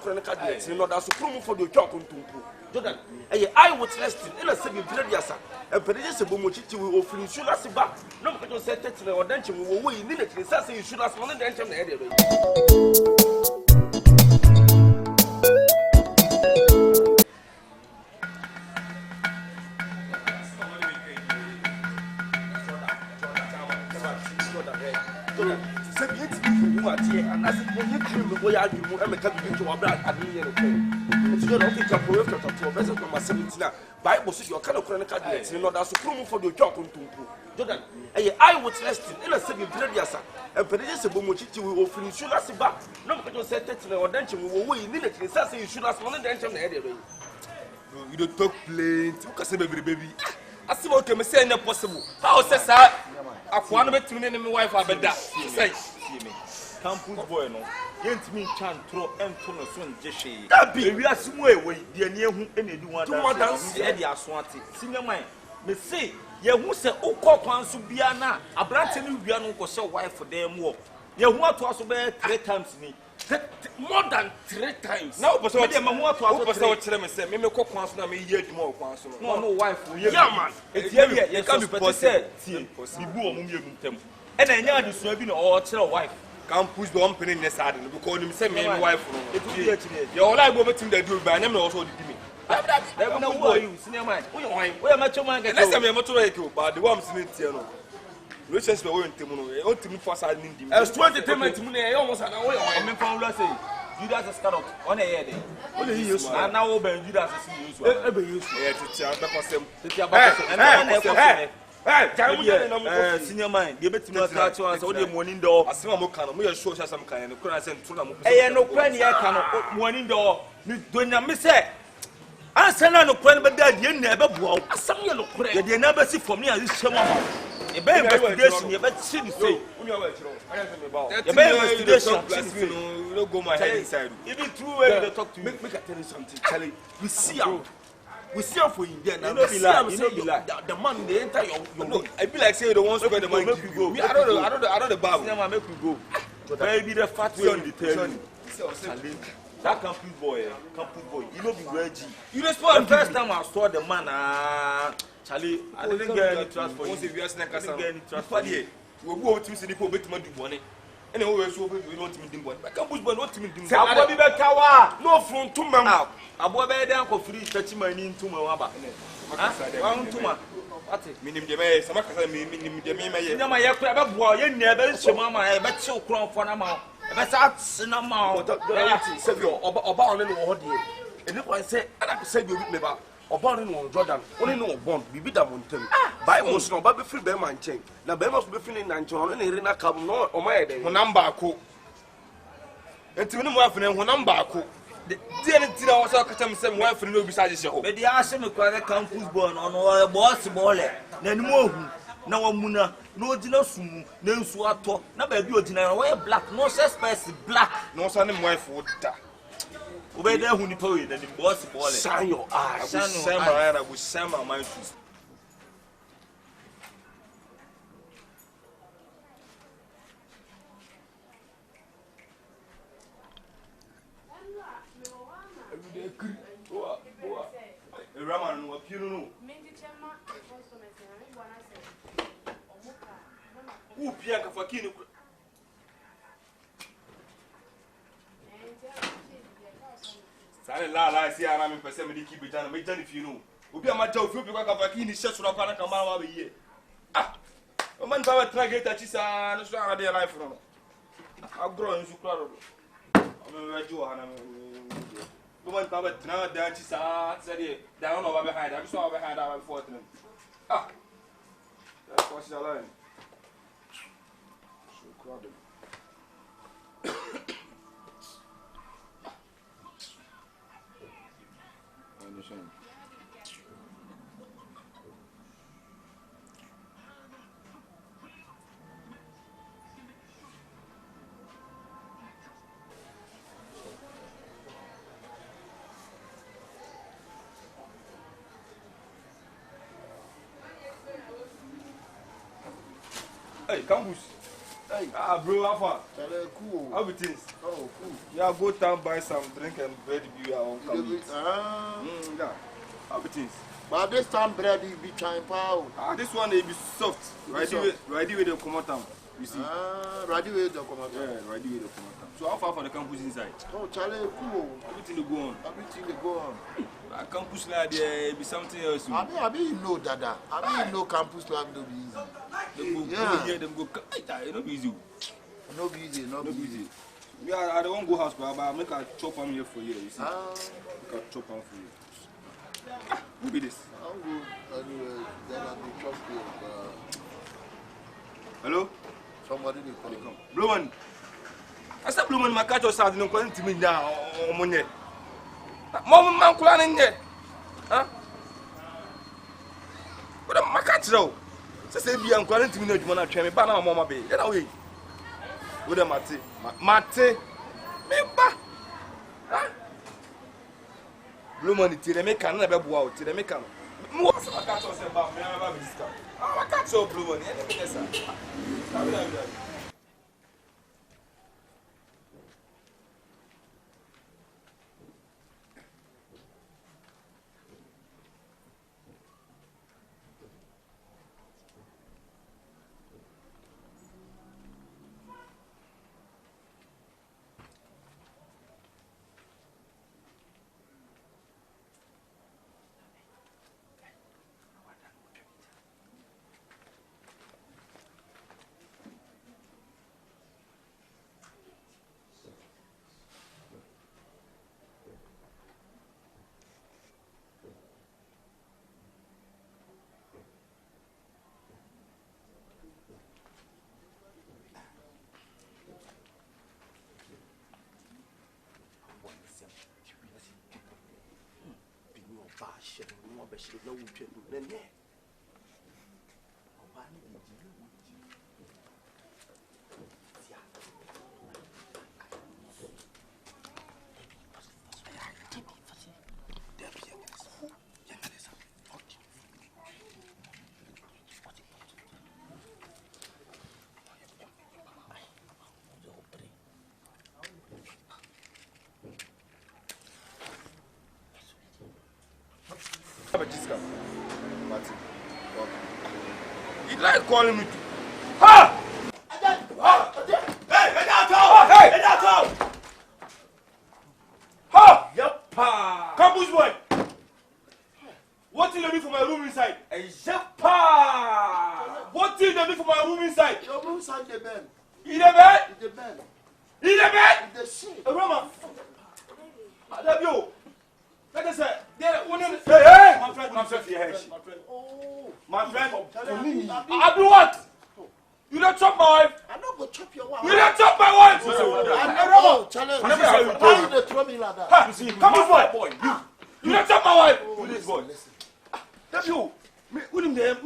chronic cabinet, no, that's a promo for the chalk on Tumpu. Jordan, I was resting in a 7 Prediasa, and Pedis Bomochi will offer insurance back. No, because I said to or dancing will wait in it, and you should have one and enter the area. And as when you came before you move, I'm a cabin to our brother. I didn't know. It's not okay to approve to a vessel from 17. Bible says your kind of chronic cabinet, you know, that's a promo for the chalk on Tumpu. Jordan, I was resting in a 7 Prediasa, and Pedis Bomochi will offer insurance back. No, because I said to or dancing will wait in it, and you should have one and enter the area. You don't talk plain, you can say baby. I see what can say possible. How says I? I've one of it to me and my wife have a that. Say, Campus boy, no. Yent me chan throw and tunnel soon jeshy. that be. We are somewhere where the near whom any do one dance. Eddie are swanty. Senior mine, me say, ye who say, O Copan Subiana, a branch and Ubiano was so wife for them walk. Ye want to also bear 3 times me. More than 3 times. Now, but what am I want to tell them and say, Mimi Coquans, no, me yet more. No, wife, yeah, man. It's here, you can't be possible. See, and I know this will be no wife. Campus don't pay in the saddle because you say, my wife. You're like over to the do by name also did me. Never know who you, senior mine. Where am I to man? Unless I'm a motor, but the ones in it, Richards were going to me for signing him. As 20 payments, I almost an hour. I mean, from Lassie, Judas is cut off on a head. Only he used to now open Judas is ever used to senior mind, give it to me. Catch only morning door. I see my can, we are sure some kind of crash and Tuna. No cranny, I cannot morning door. Don't you miss it? I send no cranny, but that you never walk. Some yellow cranny, they never see for me as this summer. A better investigation, you better see the same. You don't go my head inside. Even true way they talk to you. Make I tell you something, Charlie. We see how for you there now. The man they enter your I feel like saying the ones where the man make you go. I don't the bar. Make you go. Baby, the fat way on the tail. That campus boy, you know be Reggie. You just the first time I saw the man, Charlie, I didn't get any trust for you. Once if you ask I didn't get any trust for you. We go to see the people bet money do money. And always so we don't mean them one. But campus boy not mean them. I be kawa. No from 2 months. Abo be dey ko free touch money into my waba. One tuma. What it? Minim de me, sama kasa minim de me me. Nyama ye kura be boa ye nne be nhyema ma ye be chew kron fo na ma. E be sa tsena ma. say oba on no ho de. Eni kwa say ana say bi obi meba. Oba on no Jordan. Oni no bond bibi da montem. Bible no oba be free be man chen. Na be must be free na nchen no na eri na kam no o ma ye de. Ho number ako. Enti no mo afene ho number ako. Dear Tina was a customer, some wife and no besides your home. But the Asham required campus born on a boss ball. Then more. No muna, no dinosum, no suato, no baby, wear black, no suspect black, no son and wife would die. Obey there who poet and the boss ball. Shine your eyes, I will send my mind to. Raman, what you know? Who Pianca for Kino? Silent la, I see I'm in Persephone, keep it down, make done if you know. We'll be a matter of you because of Kini shuts from a Kamala year. Ah, a man power try get that she's a dear life from. I'll grow in Zuclaro. I'm a Johanna. Woman power now that she's said down over behind. I'm so behind our 14. Ah, that's what's your line. So crowded. Hey, Campus. Ah, bro, how far? Cool. How be things? Oh, cool. Yeah, go town, buy some drink and bread if you are come. Yeah. How be things? But this time bread will be time power. Ah, this one will be soft. Ready with the come out. You see? Ready with the come out. Yeah, ready with the come out. So how far for the campus inside? Oh, Charlie, cool. Everything will go on. Everything will go on. A campus like there be something else. I mean, you know, Dada. I mean, you know, campus life don't be easy. Them go here, them go. It no be easy. No be easy, no be easy. Yeah, I don't want to go house, but I make a chop on here for you. You see? Make a chop on for you. Who be this? I'll go anyway. Then I'll be chop here. Hello? Somebody will come. Blue one. I said blue one. My catch was out. No calling to me now. Money. Mom, man, calling here. Huh? What am I catch now? Say be am calling to me no you wanna try me ba na mama be. Get away. What am Mate. Me ba. Huh? Blue money ti me kan na be bua o ti me kan. Me what say catch us ba me ba be discount. Ah, catch your blue money. Any business sir. He like calling me. Ha! Hey, get out! Hey, get out! Ha! Yeppa! Campus boy. What do you need for my room inside? Yeppa! What do you need for my room inside? Your room inside the bed. In the bed? In the bed. In the bed? In the sheet. Awuraama. I love you. Let us say, hey, my friend, oh, my friend, I do what? You don't chop my wife. I'm not going to chop your wife. You don't chop my wife. Oh, Charlie, why you throw me like that? Come on, boy. You don't chop my wife. This boy. That's you. Who didn't there?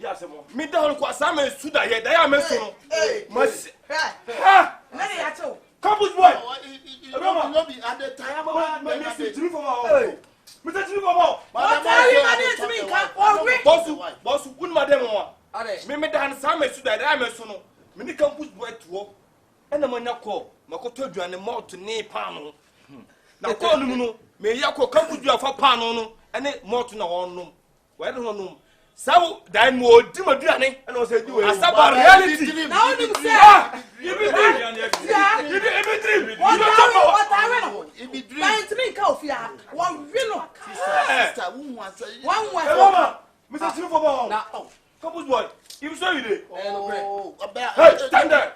Yes, me down. Some is Suda here. They are messing. Hey, Campus boy. Not be at the time. Boss, wouldn't madam me dan some is that I'm a son. Many campus boy to work. And the man call Makoto and the mouth to knee panel. Now call no, may Yako campus you for panel and it more to no one. Why don't know? So, then more Dimadiani and I said, you are about reality. Now you say, you be dream. You be dream. Drink coffee. One vino. One way. Mr. Silverbaum. Now, Campus boy, you say you did. Hey, stand there.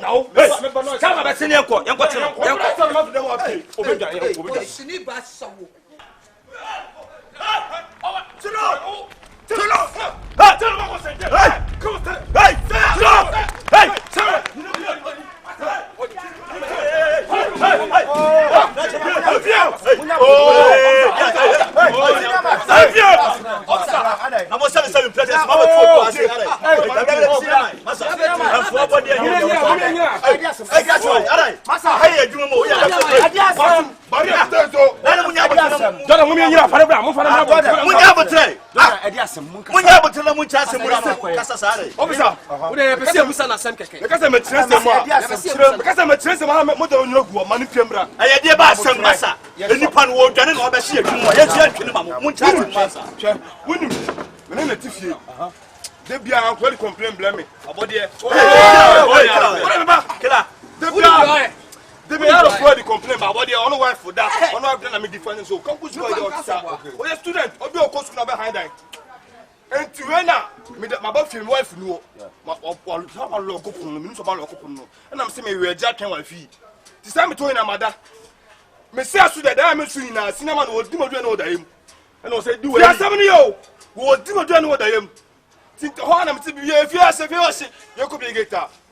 No. Come on, senior court. Young court.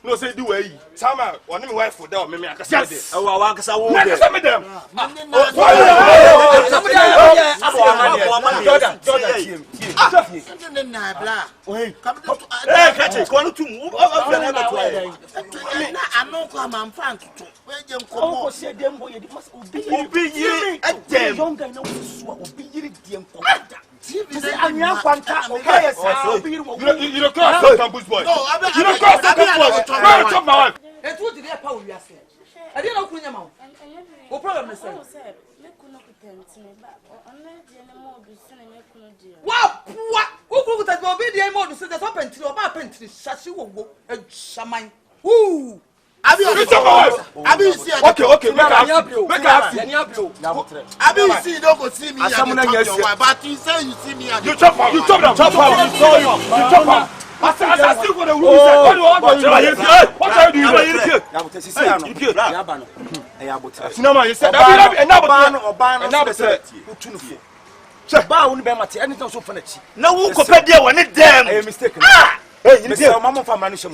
No, say do way. Sama, one of my wife for that, maybe I can say this. Oh, I want to say, oh, Campus boy. You don't cross the campus boy. Where is my wife? And what did they power you say? I didn't know who you are. What problem is that? What? Who could have been the amount to say that open to about pentry? Sashi will go and shaman. Who? Okay, make I see, don't go see me. But you say you see me. you chop out. I still for the room. What are you doing? Cinema, you said now who compared there when it damn mistake. Hey, you know, Mama for Manisha.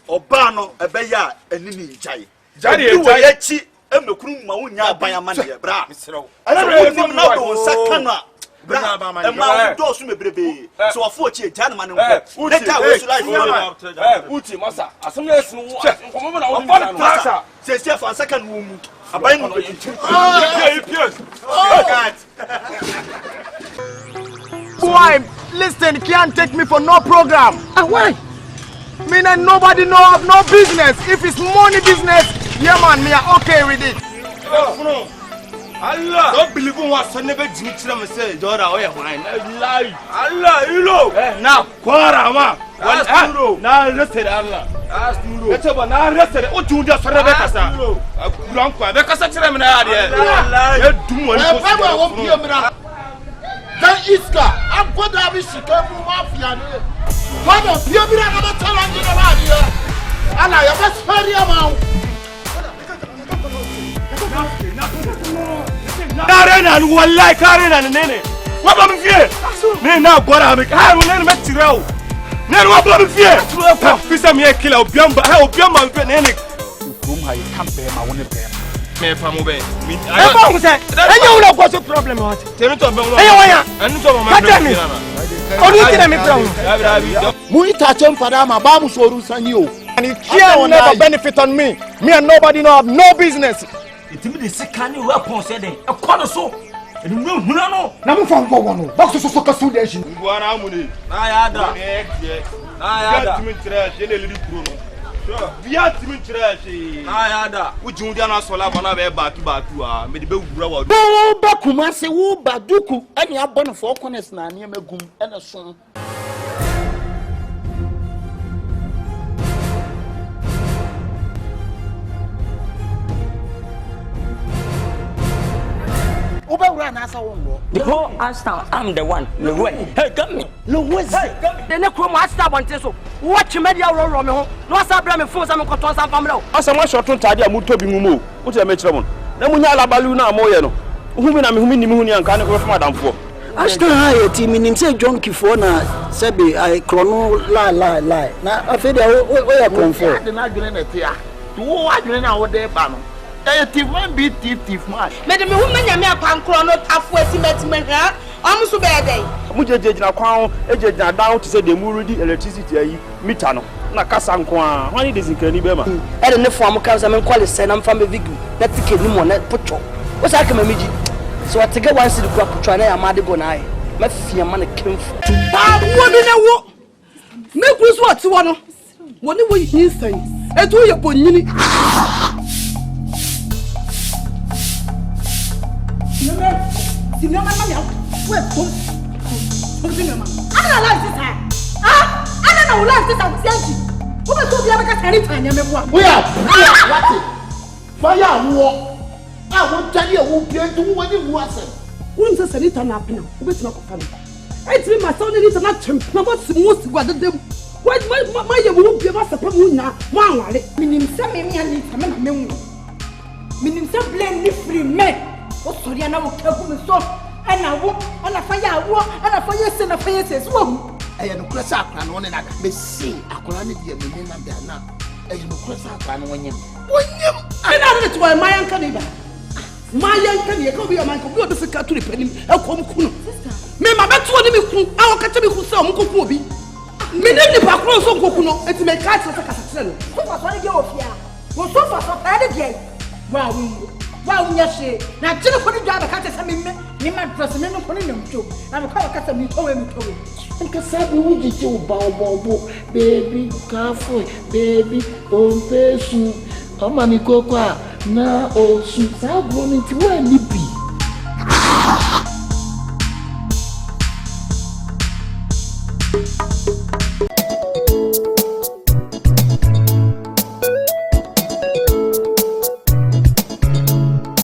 Obano, a beya, and Nini Jai. Jai, and the crew, Maunya, by a man, bra. I don't know, Sakana. And my doors may be so a 40 gentleman. Uti, Massa, as soon as you want, says Jeff a second room. A bang of Boy, listen, can't take me for no program. And why? Me and nobody know of no business. If it's money business, yeah man, me are okay with it. Allah, don't believe in what son never did to say, Dora, or wine. Allah, you know. Now, Quarama. Now, rested Allah. Ask you. Let's have an arrested. What do you just for Rebecca? Blanca, because such a man. Then Iska, I'm going to have a Chicago mafia. What of you? I'm not telling you about here. And I have a very amount. Karen and one like Karen and Nene. What am I here? Now, what am I will never you out. Now, what am I here? Fisa me a killer, Biamba, help Biamba, Penic. Whom I can't bear my own bear. Me from away. I don't say, I know what's the problem. Tell me to and it can never benefit on me. Me and nobody know have no business. It means the can you weapon said a corner so. And no, Namu from one. Box of soccer student. One harmony. I had Ubawura na asa wongo. The whole Ashtown, I'm the one. Hey, come me. The next room Ashtown wants to watch media roll me home. No sabra me phone some control some family. Asa mo short tade amuto bi mumo. Wo te me kire mo. Na munya alabalu na amoye no. Humi na me humi ni me huni anka ne ko from adamfo. Ashtown ha team nim say John Kifo na sebi I chrono lie. Na afede o ya comfort. Na adwene na tia. To wo adwene na wo de ba no. Thief man be thief man. Me de me hu manya me apankro no tafo estimate me ha. Omuso be dey. Mu jejejina kwan ejejina down to say the muridi electricity ayi meter no. Na kasa nko a. Hwani de zinkani be ma. E de ne fo am kan say me kwale say na mfa me vigu. Na ticket ni mo na pocho. Wo say ka mamiji. So I take one city kwa pocho na ya made go na ai. Ma fia ma na kemfu. Ba wo bi na wo. Me kusu oti wo no. Wo ni wo yin san. E to ye bonyini. Sinema mama we pom sinema ana la sisa ana na ula sisa usianji ube to bia baka tani tanya mebua We are what? Fire war. I won't tell you who play to when you was. won se sanita na apena ube tina ko fami etri ma so ni na champ na boss most gwade dem ma ye wo bia ma sepa mu nya mo anware minim se me me ani ta me na me wu minim se blame ni free me o sori ana wo kagu me so ana wo ana fire wo ana fire se na fire se so I no kresa akra no ne na me see akra ne dia me na da na I no kresa akra no wonyem ana na to my yanka ne ba my yanka ne ka bi o man ko bi o do fika to repanim e kom ku no me ma beto ni me ku a wo ka che me ku se o mko ku obi me ne ni pa kro so nkoku no enti me ka che se ka se no so fa so ne ge ofia wo so fa so ta de dia wa unya she na jine ko ni dwa ba ka che se me ma dress me no ko ni mto na me ka ka se me towe nka sabi wuji che bo baby kafo baby ompesu amani kokwa na osu sabro ni ti wa ni bi